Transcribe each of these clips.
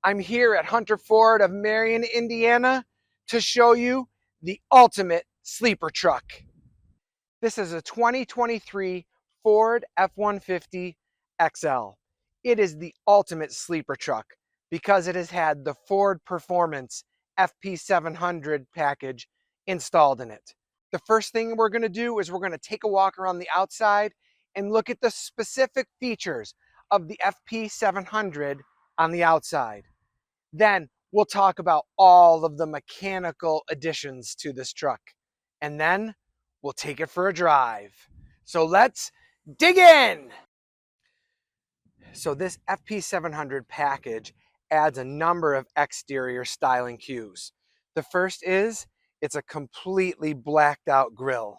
I'm here at Hunter Ford of Marion, Indiana to show you the ultimate sleeper truck. This is a 2023 Ford F-150 XL. It is the ultimate sleeper truck because it has had the Ford Performance FP700 package installed in it. The first thing we're going to do is we're going to take a walk around the outside and look at the specific features of the FP700 on the outside. Then we'll talk about all of the mechanical additions to this truck. And then we'll take it for a drive. So let's dig in. So this FP700 package adds a number of exterior styling cues. The first is it's a completely blacked out grille,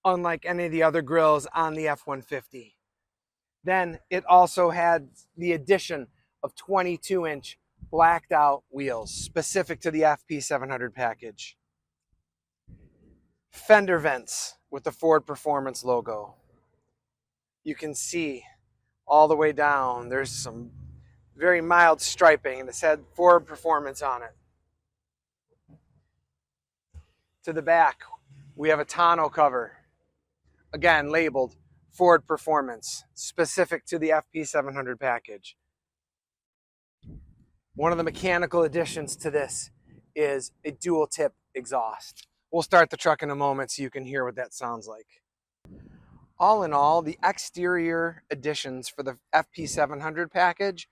unlike any of the other grills on the F-150. Then it also had the addition of 22-inch blacked out wheels specific to the FP700 package. Fender vents with the Ford Performance logo. You can see all the way down there's some very mild striping and it said Ford Performance on it. To the back we have a tonneau cover, again labeled Ford Performance, specific to the FP700 package. One of the mechanical additions to this is a dual tip exhaust. We'll start the truck in a moment so you can hear what that sounds like. All in all, the exterior additions for the FP700 package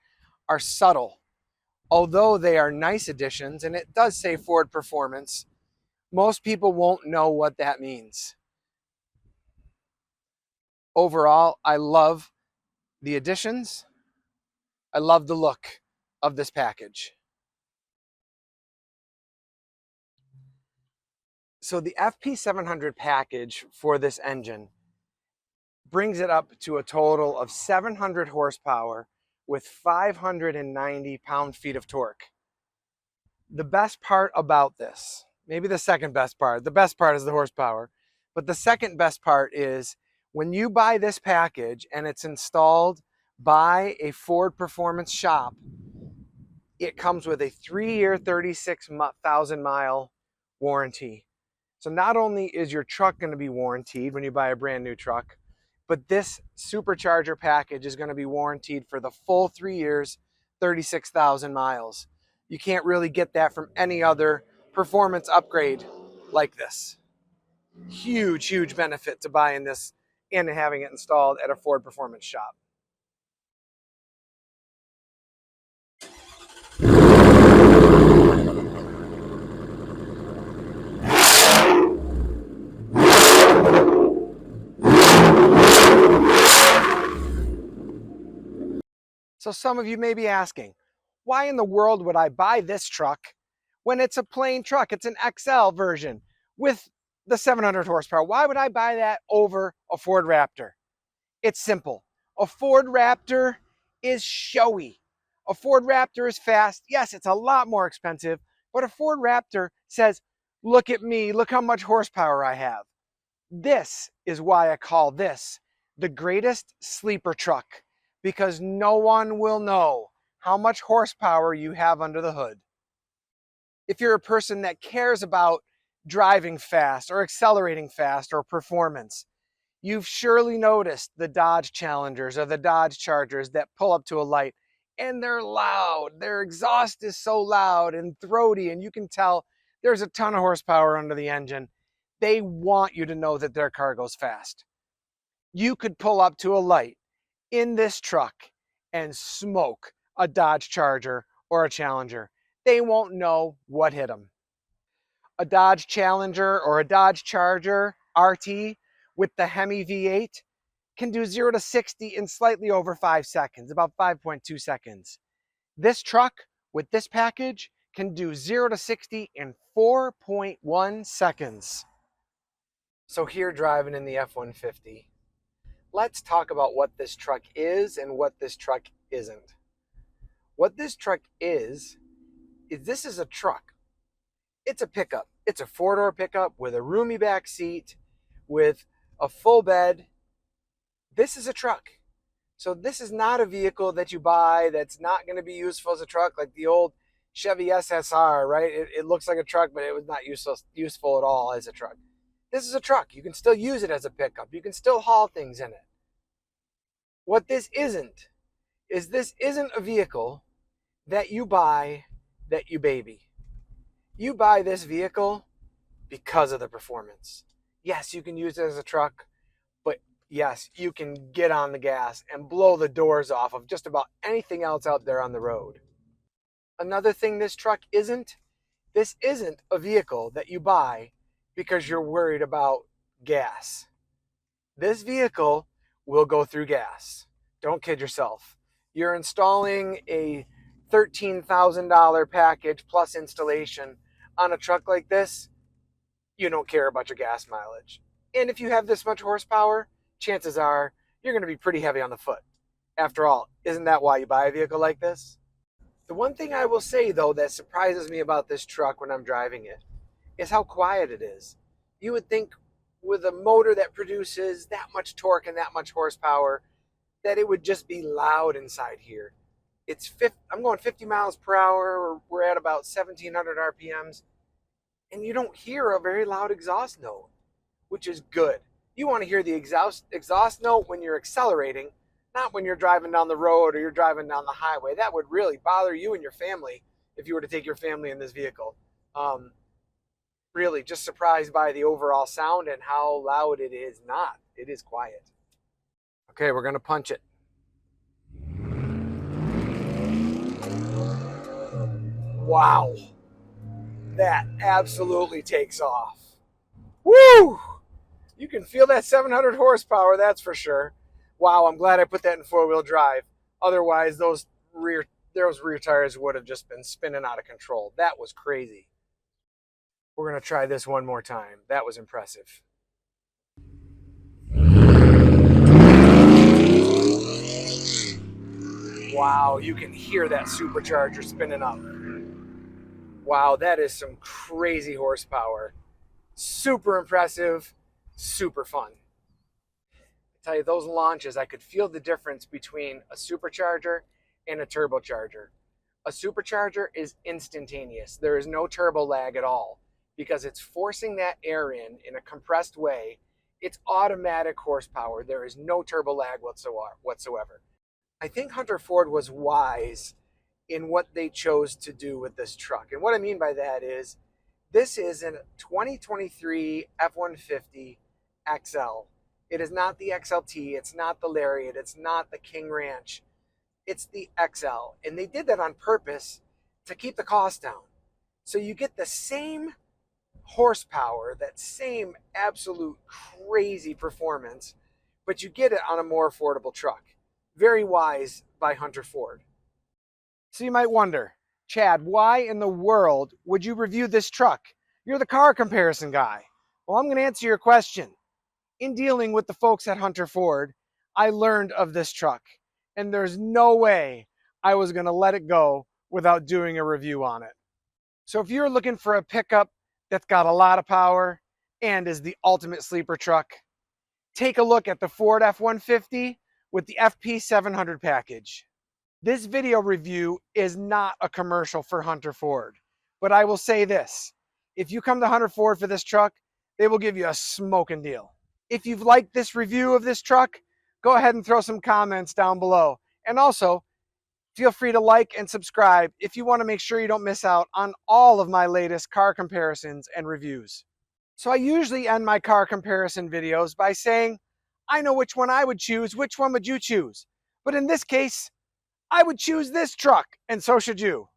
are subtle. Although they are nice additions, and it does say Ford Performance, most people won't know what that means. Overall, I love the additions. I love the look of this package. So the FP700 package for this engine brings it up to a total of 700 horsepower with 590 pound-feet of torque. The best part about this, maybe the second best part, the best part is the horsepower, but the second best part is when you buy this package and it's installed by a Ford Performance shop, it comes with a 3-year, 36,000 mile warranty. So not only is your truck going to be warranted when you buy a brand new truck, but this supercharger package is going to be warranted for the full 3 years, 36,000 miles. You can't really get that from any other performance upgrade like this. Huge, huge benefit to buying this and having it installed at a Ford Performance shop. So some of you may be asking, why in the world would I buy this truck when it's a plain truck? It's an XL version with the 700 horsepower. Why would I buy that over a Ford Raptor? It's simple. A Ford Raptor is showy. A Ford Raptor is fast. Yes, it's a lot more expensive, but a Ford Raptor says, look at me, look how much horsepower I have. This is why I call this the greatest sleeper truck, because no one will know how much horsepower you have under the hood. If you're a person that cares about driving fast or accelerating fast or performance, you've surely noticed the Dodge Challengers or the Dodge Chargers that pull up to a light and they're loud. Their exhaust is so loud and throaty, and you can tell there's a ton of horsepower under the engine. They want you to know that their car goes fast. You could pull up to a light in this truck and smoke a Dodge Charger or a Challenger. They won't know what hit them. A Dodge Challenger or a Dodge Charger RT with the Hemi V8 can do 0 to 60 in slightly over 5 seconds, about 5.2 seconds. This truck with this package can do 0 to 60 in 4.1 seconds. So here driving in the F-150, let's talk about what this truck is and what this truck isn't. What this truck is this is a truck. It's a pickup. It's a 4-door pickup with a roomy back seat, with a full bed. This is a truck. So this is not a vehicle that you buy that's not going to be useful as a truck, like the old Chevy SSR, right? It looks like a truck, but it was not useful at all as a truck. This is a truck. You can still use it as a pickup. You can still haul things in it. What this isn't is this isn't a vehicle that you buy, that you baby. You buy this vehicle because of the performance. Yes, you can use it as a truck, but yes, you can get on the gas and blow the doors off of just about anything else out there on the road. Another thing this truck isn't, this isn't a vehicle that you buy because you're worried about gas. This vehicle will go through gas. Don't kid yourself. You're installing a $13,000 package plus installation on a truck like this, you don't care about your gas mileage. And if you have this much horsepower, chances are you're going to be pretty heavy on the foot. After all, isn't that why you buy a vehicle like this? The one thing I will say, though, that surprises me about this truck when I'm driving it is how quiet it is. You would think with a motor that produces that much torque and that much horsepower that it would just be loud inside here. I'm going 50 miles per hour. We're at about 1,700 RPMs. And you don't hear a very loud exhaust note, which is good. You want to hear the exhaust note when you're accelerating, not when you're driving down the road or you're driving down the highway. That would really bother you and your family if you were to take your family in this vehicle. Really just surprised by the overall sound and how loud it is not. It is quiet. Okay, we're going to punch it. Wow. That absolutely takes off. Woo! You can feel that 700 horsepower, that's for sure. Wow, I'm glad I put that in four-wheel drive. Otherwise, those rear tires would have just been spinning out of control. That was crazy. We're going to try this one more time. That was impressive. Wow, you can hear that supercharger spinning up. Wow, that is some crazy horsepower. Super impressive, super fun. I tell you, those launches, I could feel the difference between a supercharger and a turbocharger. A supercharger is instantaneous. There is no turbo lag at all because it's forcing that air in a compressed way. It's automatic horsepower. There is no turbo lag whatsoever. I think Hunter Ford was wise in what they chose to do with this truck. And what I mean by that is this is a 2023 F-150 XL. It is not the XLT. It's not the Lariat. It's not the King Ranch. It's the XL. And they did that on purpose to keep the cost down. So you get the same horsepower, that same absolute crazy performance, but you get it on a more affordable truck. Very wise by Hunter Ford. So you might wonder, Chad, why in the world would you review this truck? You're the car comparison guy. Well, I'm going to answer your question. In dealing with the folks at Hunter Ford, I learned of this truck, and there's no way I was going to let it go without doing a review on it. So if you're looking for a pickup that's got a lot of power and is the ultimate sleeper truck, take a look at the Ford F-150 with the FP700 package. This video review is not a commercial for Hunter Ford, but I will say this. If you come to Hunter Ford for this truck, they will give you a smoking deal. If you've liked this review of this truck, go ahead and throw some comments down below. And also, feel free to like and subscribe if you want to make sure you don't miss out on all of my latest car comparisons and reviews. So I usually end my car comparison videos by saying, I know which one I would choose, which one would you choose? But in this case, I would choose this truck, and so should you.